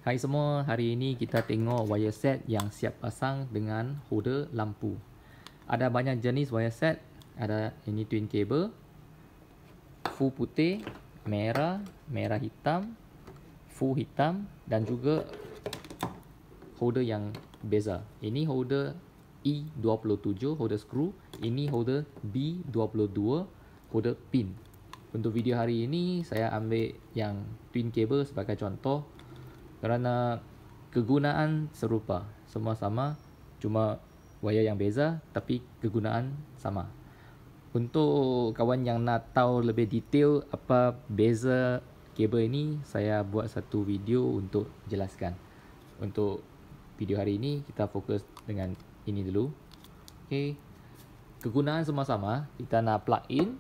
Hai semua, hari ini kita tengok wire set yang siap pasang dengan holder lampu. Ada banyak jenis wire set, ada ini twin cable, full putih, merah, merah hitam, full hitam dan juga holder yang beza. Ini holder E27 holder screw, ini holder B22 holder pin. Untuk video hari ini saya ambil yang twin cable sebagai contoh kerana kegunaan serupa, semua sama, cuma wire yang beza tapi kegunaan sama. Untuk kawan yang nak tahu lebih detail apa beza kabel ini, saya buat satu video untuk jelaskan. Untuk video hari ini kita fokus dengan ini dulu. Okey. Kegunaan semua sama, kita nak plug in,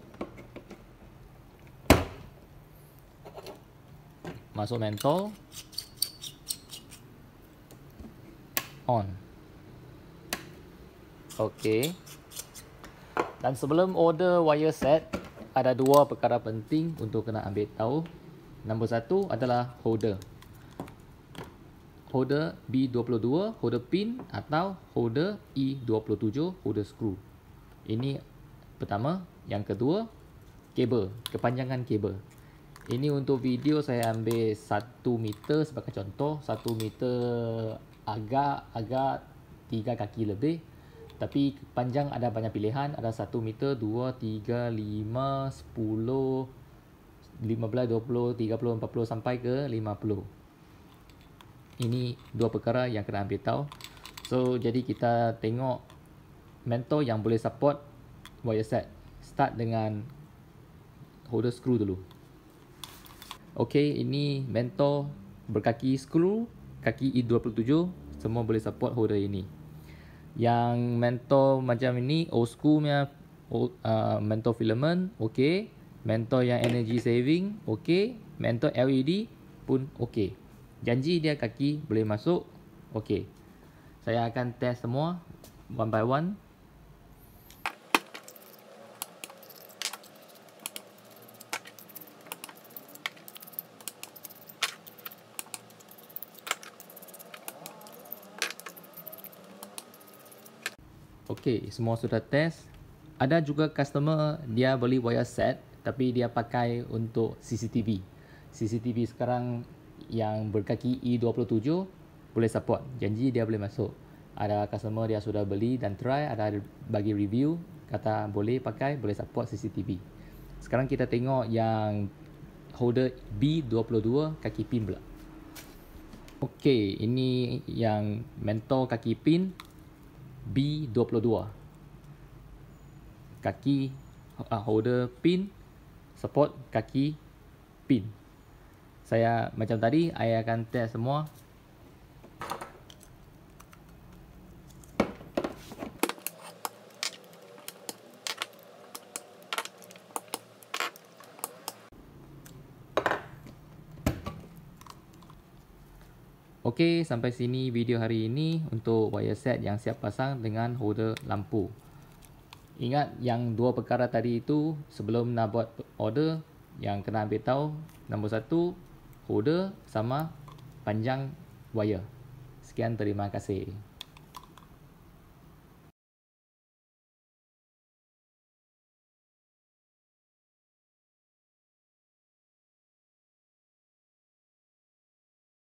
masuk mentol, on. Okey. Dan sebelum order wire set, ada dua perkara penting untuk kena ambil tahu. Nombor satu adalah holder. Holder B22, holder pin atau holder E27, holder screw. Ini pertama. Yang kedua, kabel, kepanjangan kabel. Ini untuk video saya ambil 1 meter sebagai contoh. 1 meter agak 3 kaki lebih. Tapi panjang ada banyak pilihan. Ada 1 meter, 2, 3, 5, 10, 15, 20, 30, 40 sampai ke 50. Ini dua perkara yang kena ambil tahu. So, jadi kita tengok mentor yang boleh support wire set. Start dengan holder screw dulu. Okey, ini mentor berkaki screw, kaki E27, semua boleh support holder ini. Yang mentor macam ini, old school punya mentor filament, okey. Mentor yang energy saving, okey. Mentor LED pun okey. Janji dia kaki boleh masuk, okey. Saya akan test semua one by one. Okey, semua sudah test. Ada juga customer dia beli wire set tapi dia pakai untuk CCTV. CCTV sekarang yang berkaki E27 boleh support. Janji dia boleh masuk. Ada customer dia sudah beli dan try, ada bagi review, kata boleh pakai, boleh support CCTV. Sekarang kita tengok yang holder B22 kaki pin pula. Okey, ini yang mentor kaki pin B22. Kaki holder pin support kaki pin. Saya macam tadi, saya akan test semua. Okey, sampai sini video hari ini untuk wire set yang siap pasang dengan holder lampu. Ingat yang dua perkara tadi itu sebelum nak buat order yang kena ambil tahu. Nombor satu, holder sama panjang wire. Sekian, terima kasih.